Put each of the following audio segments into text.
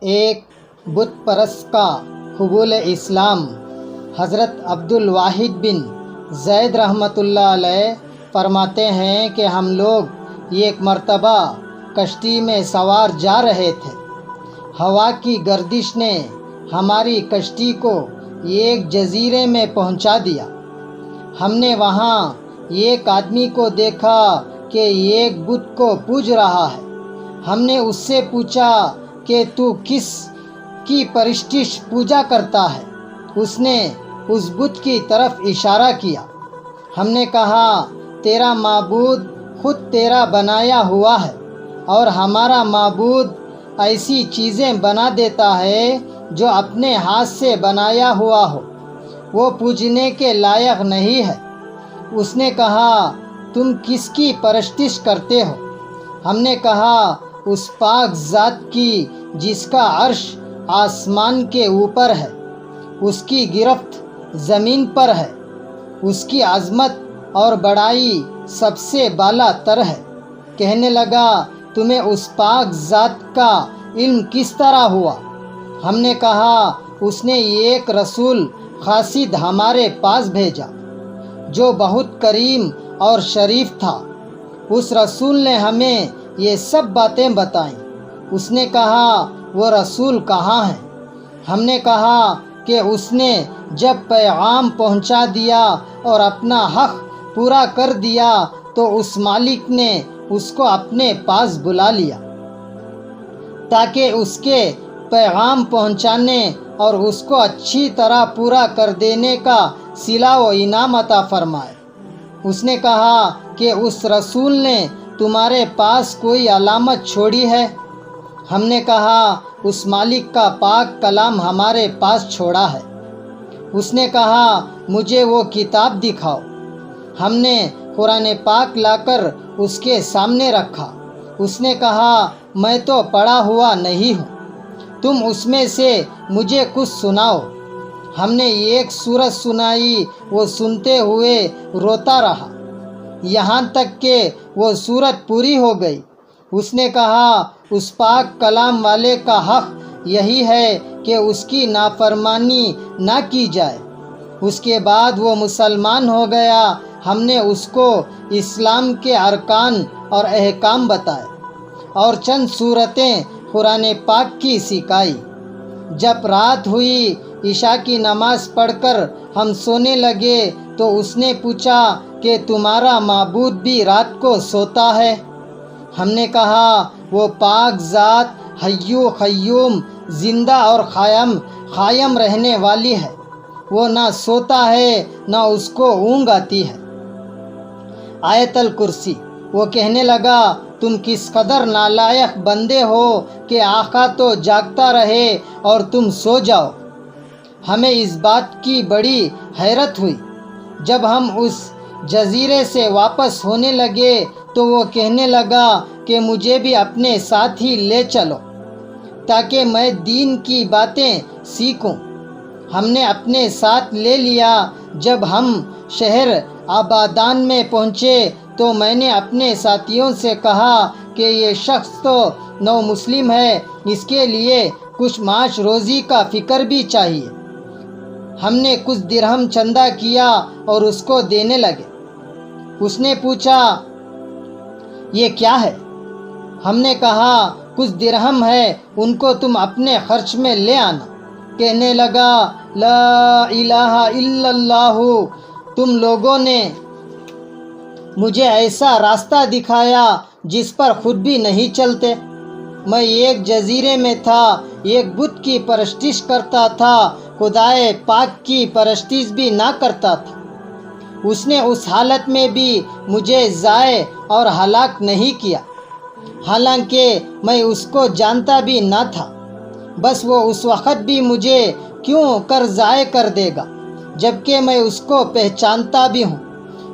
ایک بت پرست کا قبول اسلام۔ حضرت عبدالواحد بن زید رحمۃ اللہ علیہ فرماتے ہیں کہ ہم لوگ ایک مرتبہ کشتی میں سوار جا رہے تھے۔ ہوا کی گردش نے ہماری کشتی کو ایک جزیرے میں پہنچا دیا۔ ہم نے وہاں ایک آدمی کو دیکھا کہ ایک بت کو پوج رہا ہے۔ ہم نے اس سے پوچھا کہ تو کس کی پرستش پوجا کرتا ہے؟ اس نے اس بت کی طرف اشارہ کیا۔ ہم نے کہا تیرا معبود خود تیرا بنایا ہوا ہے، اور ہمارا معبود ایسی چیزیں بنا دیتا ہے جو اپنے ہاتھ سے بنایا ہوا ہو، وہ پوجنے کے لائق نہیں ہے۔ اس نے کہا تم کس کی پرستش کرتے ہو؟ ہم نے کہا اس پاک ذات کی جس کا عرش آسمان کے اوپر ہے، اس کی گرفت زمین پر ہے، اس کی عظمت اور بڑائی سب سے بالا تر ہے۔ کہنے لگا تمہیں اس پاک ذات کا علم کس طرح ہوا؟ ہم نے کہا اس نے ایک رسول قاصد ہمارے پاس بھیجا جو بہت کریم اور شریف تھا۔ اس رسول نے ہمیں یہ سب باتیں بتائیں۔ اس نے کہا وہ رسول کہاں ہے؟ ہم نے کہا کہ اس نے جب پیغام پہنچا دیا اور اپنا حق پورا کر دیا تو اس مالک نے اس کو اپنے پاس بلا لیا تاکہ اس کے پیغام پہنچانے اور اس کو اچھی طرح پورا کر دینے کا صلہ و انعام عطا فرمائے۔ اس نے کہا کہ اس رسول نے تمہارے پاس کوئی علامت چھوڑی ہے؟ ہم نے کہا اس مالک کا پاک کلام ہمارے پاس چھوڑا ہے۔ اس نے کہا مجھے وہ کتاب دکھاؤ۔ ہم نے قرآن پاک لا کر اس کے سامنے رکھا۔ اس نے کہا میں تو پڑھا ہوا نہیں ہوں، تم اس میں سے مجھے کچھ سناؤ۔ ہم نے ایک سورت سنائی، وہ سنتے ہوئے روتا رہا یہاں تک کہ وہ سورت پوری ہو گئی۔ اس نے کہا اس پاک کلام والے کا حق یہی ہے کہ اس کی نافرمانی نہ کی جائے۔ اس کے بعد وہ مسلمان ہو گیا۔ ہم نے اس کو اسلام کے ارکان اور احکام بتائے اور چند سورتیں قرآن پاک کی سکھائی۔ جب رات ہوئی، عشاء کی نماز پڑھ کر ہم سونے لگے تو اس نے پوچھا کہ تمہارا معبود بھی رات کو سوتا ہے؟ ہم نے کہا وہ پاک ذات حی و قیوم، زندہ اور قائم رہنے والی ہے، وہ نہ سوتا ہے نہ اس کو اونگ آتی ہے۔ آیت الکرسی۔ وہ کہنے لگا تم کس قدر نالائق بندے ہو کہ آقا تو جاگتا رہے اور تم سو جاؤ۔ ہمیں اس بات کی بڑی حیرت ہوئی۔ جب ہم اس جزیرے سے واپس ہونے لگے تو وہ کہنے لگا کہ مجھے بھی اپنے ساتھ ہی لے چلو تاکہ میں دین کی باتیں سیکھوں۔ ہم نے اپنے ساتھ لے لیا۔ جب ہم شہر آبادان میں پہنچے تو میں نے اپنے ساتھیوں سے کہا کہ یہ شخص تو نو مسلم ہے، اس کے لیے کچھ معاش روزی کا فکر بھی چاہیے۔ ہم نے کچھ درہم چندہ کیا اور اس کو دینے لگے۔ اس نے پوچھا یہ کیا ہے؟ ہم نے کہا کچھ درہم ہے، ان کو تم اپنے خرچ میں لے آنا۔ کہنے لگا لا الہ الا اللہ، تم لوگوں نے مجھے ایسا راستہ دکھایا جس پر خود بھی نہیں چلتے۔ میں ایک جزیرے میں تھا، ایک بت کی پرستش کرتا تھا، خدائے پاک کی پرستش بھی نہ کرتا تھا۔ اس نے اس حالت میں بھی مجھے ضائع اور ہلاک نہیں کیا، حالانکہ میں اس کو جانتا بھی نہ تھا۔ بس وہ اس وقت بھی مجھے کیوں کر ضائع کر دے گا جبکہ میں اس کو پہچانتا بھی ہوں،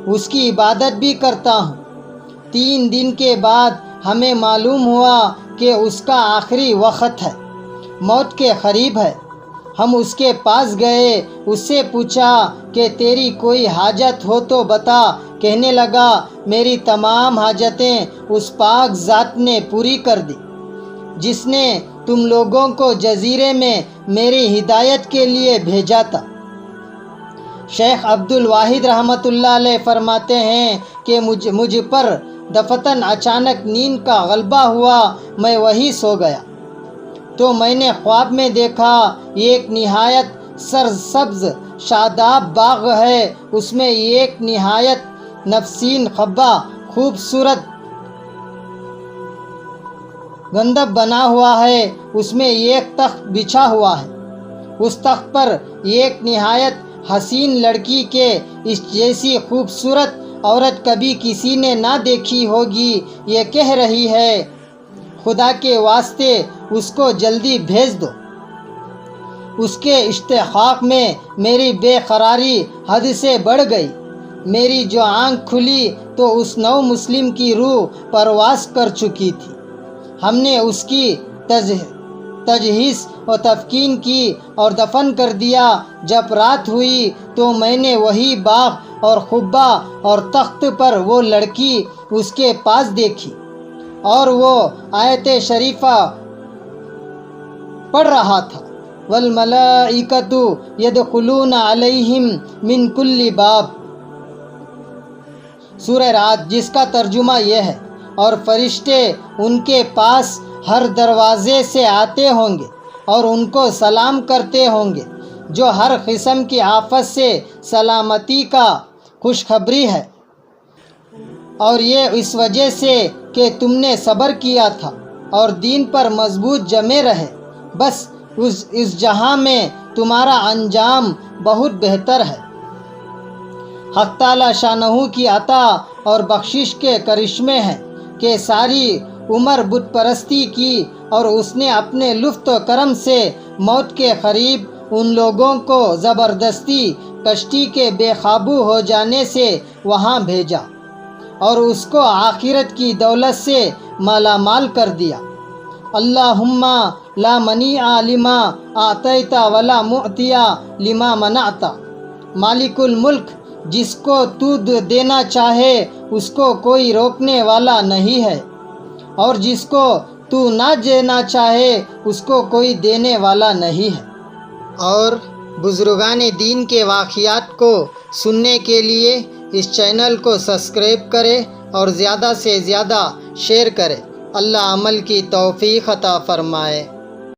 اس کی عبادت بھی کرتا ہوں۔ 3 دن کے بعد ہمیں معلوم ہوا کہ اس کا آخری وقت ہے، موت کے قریب ہے۔ ہم اس کے پاس گئے، اس سے پوچھا کہ تیری کوئی حاجت ہو تو بتا۔ کہنے لگا میری تمام حاجتیں اس پاک ذات نے پوری کر دی جس نے تم لوگوں کو جزیرے میں میری ہدایت کے لیے بھیجا تھا۔ شیخ عبد الواحد رحمۃ اللہ علیہ فرماتے ہیں کہ مجھ پر دفتن اچانک نیند کا غلبہ ہوا، میں وہی سو گیا تو میں نے خواب میں دیکھا ایک نہایت سرسبز شاداب باغ ہے، اس میں ایک نہایت نفسین خبا خوبصورت گندب بنا ہوا ہے، اس میں ایک تخت بچھا ہوا ہے، اس تخت پر ایک نہایت حسین لڑکی کے اس جیسی خوبصورت عورت کبھی کسی نے نہ دیکھی ہوگی، یہ کہہ رہی ہے خدا کے واسطے اس کو جلدی بھیج دو۔ اس کے اشتیاق میں میری بے قراری حد سے بڑھ گئی، میری جو آنکھ کھلی تو اس نو مسلم کی روح پرواز کر چکی تھی۔ ہم نے اس کی تجہیز و تفکین کی اور دفن کر دیا۔ جب رات ہوئی تو میں نے وہی باغ اور خبا اور تخت پر وہ لڑکی اس کے پاس دیکھی اور وہ آیت شریفہ پڑھ رہا تھا، والملائکۃ یدخلون علیہم من کل باب، سورہ رعد، جس کا ترجمہ یہ ہے، اور فرشتے ان کے پاس ہر دروازے سے آتے ہوں گے اور ان کو سلام کرتے ہوں گے، جو ہر قسم کی آفت سے سلامتی کا خوشخبری ہے، اور یہ اس وجہ سے کہ تم نے صبر کیا تھا اور دین پر مضبوط جمے رہے، بس اس جہاں میں تمہارا انجام بہت بہتر ہے۔ حق تعالی شانہ کی عطا اور بخشش کے کرشمے ہیں کہ ساری عمر بت پرستی کی اور اس نے اپنے لطف و کرم سے موت کے قریب ان لوگوں کو زبردستی کشتی کے بے قابو ہو جانے سے وہاں بھیجا اور اس کو آخرت کی دولت سے مالا مال کر دیا۔ اللہم لا منیع لما اعطیت ولا معطی لما منعت، مالک الملک، جس کو تو دینا چاہے اس کو کوئی روکنے والا نہیں ہے، اور جس کو تو نہ دینا چاہے اس کو کوئی دینے والا نہیں ہے۔ اور بزرگان دین کے واقعات کو سننے کے لیے اس چینل کو سبسکرائب کرے اور زیادہ سے زیادہ شیئر کرے۔ اللہ عمل کی توفیق عطا فرمائے۔